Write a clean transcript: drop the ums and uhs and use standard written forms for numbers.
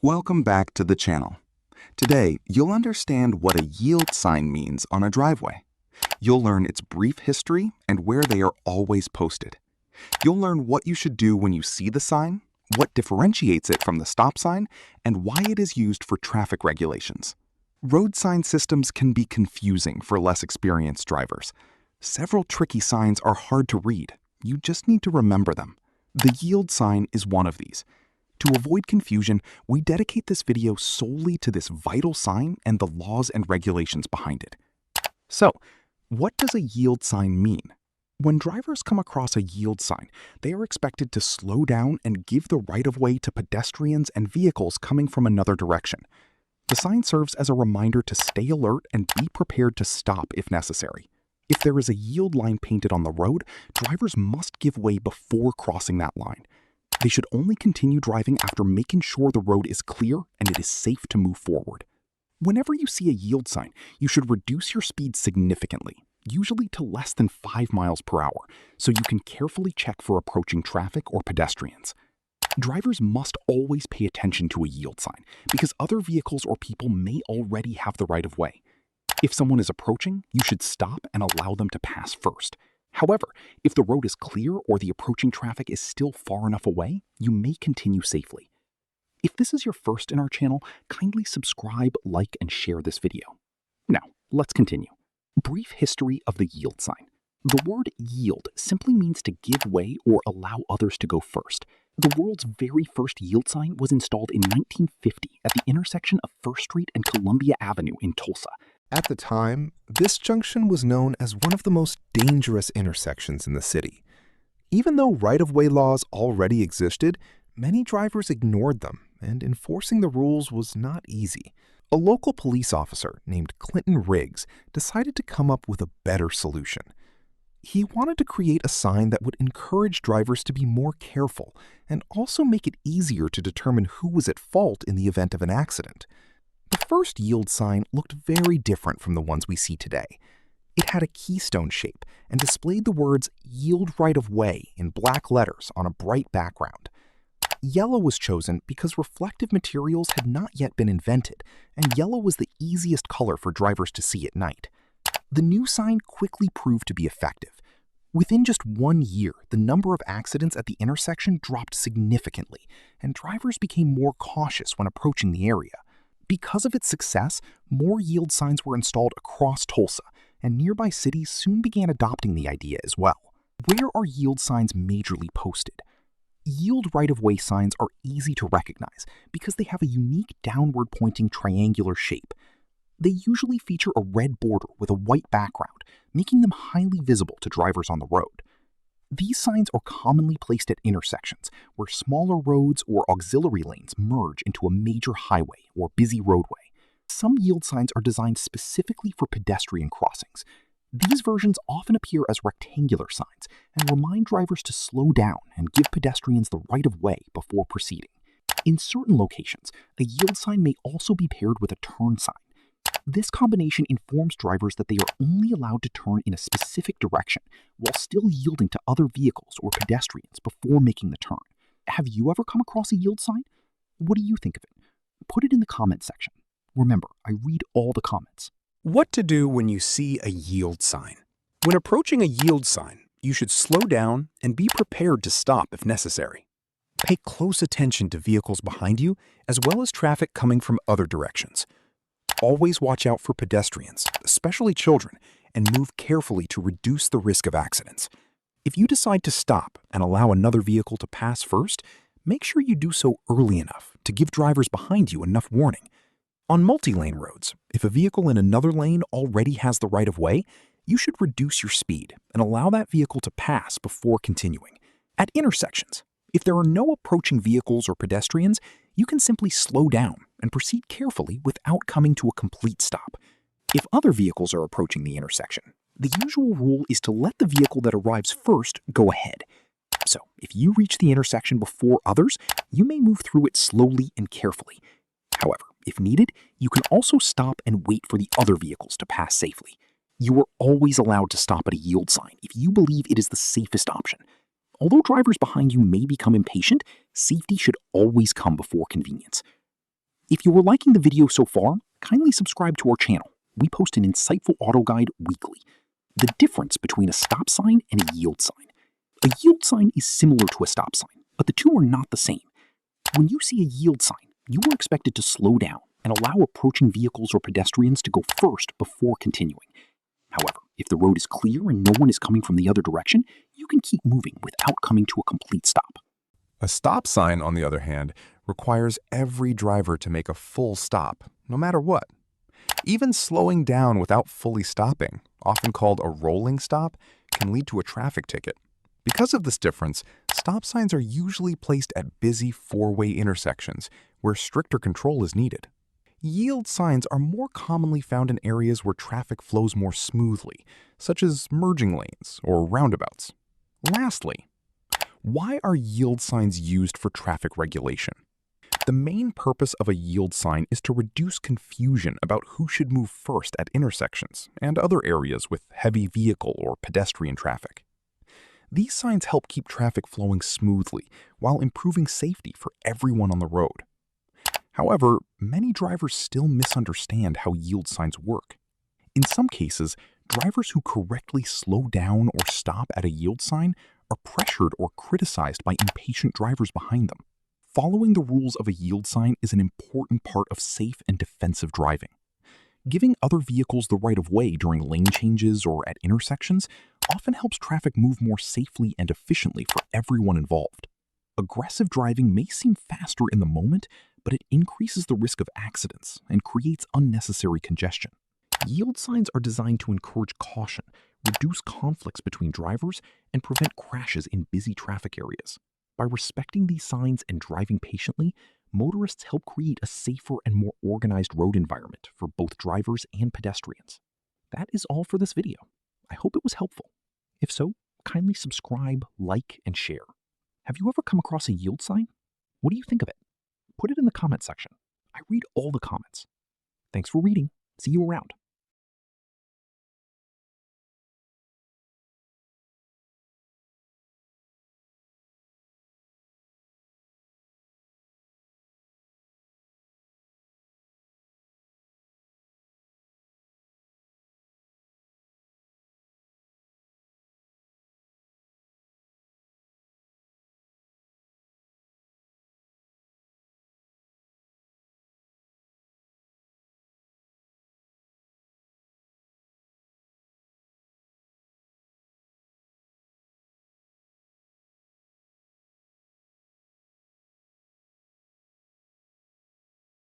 Welcome back to the channel. Today, you'll understand what a yield sign means on a driveway. You'll learn its brief history and where they are always posted. You'll learn what you should do when you see the sign, what differentiates it from the stop sign, and why it is used for traffic regulations. Road sign systems can be confusing for less experienced drivers. Several tricky signs are hard to read. You just need to remember them. The yield sign is one of these. To avoid confusion, we dedicate this video solely to this vital sign and the laws and regulations behind it. So, what does a yield sign mean? When drivers come across a yield sign, they are expected to slow down and give the right-of-way to pedestrians and vehicles coming from another direction. The sign serves as a reminder to stay alert and be prepared to stop if necessary. If there is a yield line painted on the road, drivers must give way before crossing that line. They should only continue driving after making sure the road is clear and it is safe to move forward. Whenever you see a yield sign, you should reduce your speed significantly, usually to less than 5 miles per hour, so you can carefully check for approaching traffic or pedestrians. Drivers must always pay attention to a yield sign because other vehicles or people may already have the right of way. If someone is approaching, you should stop and allow them to pass first. However, if the road is clear or the approaching traffic is still far enough away, you may continue safely. If this is your first in our channel, kindly subscribe, like, and share this video. Now, let's continue. Brief history of the yield sign. The word yield simply means to give way or allow others to go first. The world's very first yield sign was installed in 1950 at the intersection of First Street and Columbia Avenue in Tulsa. At the time, this junction was known as one of the most dangerous intersections in the city. Even though right-of-way laws already existed, many drivers ignored them, and enforcing the rules was not easy. A local police officer named Clinton Riggs decided to come up with a better solution. He wanted to create a sign that would encourage drivers to be more careful and also make it easier to determine who was at fault in the event of an accident. The first yield sign looked very different from the ones we see today. It had a keystone shape and displayed the words "Yield Right of Way" in black letters on a bright background. Yellow was chosen because reflective materials had not yet been invented, and yellow was the easiest color for drivers to see at night. The new sign quickly proved to be effective. Within just 1 year, the number of accidents at the intersection dropped significantly, and drivers became more cautious when approaching the area. Because of its success, more yield signs were installed across Tulsa, and nearby cities soon began adopting the idea as well. Where are yield signs majorly posted? Yield right-of-way signs are easy to recognize because they have a unique downward-pointing triangular shape. They usually feature a red border with a white background, making them highly visible to drivers on the road. These signs are commonly placed at intersections where smaller roads or auxiliary lanes merge into a major highway or busy roadway. Some yield signs are designed specifically for pedestrian crossings. These versions often appear as rectangular signs and remind drivers to slow down and give pedestrians the right of way before proceeding. In certain locations, a yield sign may also be paired with a turn sign. This combination informs drivers that they are only allowed to turn in a specific direction while still yielding to other vehicles or pedestrians before making the turn. Have you ever come across a yield sign? What do you think of it? Put it in the comments section. Remember, I read all the comments. What to do when you see a yield sign. When approaching a yield sign, you should slow down and be prepared to stop if necessary. Pay close attention to vehicles behind you as well as traffic coming from other directions. Always watch out for pedestrians, especially children, and move carefully to reduce the risk of accidents. If you decide to stop and allow another vehicle to pass first, make sure you do so early enough to give drivers behind you enough warning. On multi-lane roads, if a vehicle in another lane already has the right of way, you should reduce your speed and allow that vehicle to pass before continuing. At intersections, if there are no approaching vehicles or pedestrians, you can simply slow down and proceed carefully without coming to a complete stop. If other vehicles are approaching the intersection, the usual rule is to let the vehicle that arrives first go ahead. So, if you reach the intersection before others, you may move through it slowly and carefully. However, if needed, you can also stop and wait for the other vehicles to pass safely. You are always allowed to stop at a yield sign if you believe it is the safest option. Although drivers behind you may become impatient, safety should always come before convenience. If you are liking the video so far, kindly subscribe to our channel. We post an insightful auto guide weekly. The difference between a stop sign and a yield sign. A yield sign is similar to a stop sign, but the two are not the same. When you see a yield sign, you are expected to slow down and allow approaching vehicles or pedestrians to go first before continuing. However, if the road is clear and no one is coming from the other direction, you can keep moving without coming to a complete stop. A stop sign, on the other hand, requires every driver to make a full stop, no matter what. Even slowing down without fully stopping, often called a rolling stop, can lead to a traffic ticket. Because of this difference, stop signs are usually placed at busy four-way intersections where stricter control is needed. Yield signs are more commonly found in areas where traffic flows more smoothly, such as merging lanes or roundabouts. Lastly, why are yield signs used for traffic regulation? The main purpose of a yield sign is to reduce confusion about who should move first at intersections and other areas with heavy vehicle or pedestrian traffic. These signs help keep traffic flowing smoothly while improving safety for everyone on the road. However, many drivers still misunderstand how yield signs work. In some cases, drivers who correctly slow down or stop at a yield sign are pressured or criticized by impatient drivers behind them. Following the rules of a yield sign is an important part of safe and defensive driving. Giving other vehicles the right of way during lane changes or at intersections often helps traffic move more safely and efficiently for everyone involved. Aggressive driving may seem faster in the moment, but it increases the risk of accidents and creates unnecessary congestion. Yield signs are designed to encourage caution, reduce conflicts between drivers, and prevent crashes in busy traffic areas. By respecting these signs and driving patiently, motorists help create a safer and more organized road environment for both drivers and pedestrians. That is all for this video. I hope it was helpful. If so, kindly subscribe, like, and share. Have you ever come across a yield sign? What do you think of it? Put it in the comment section. I read all the comments. Thanks for reading. See you around.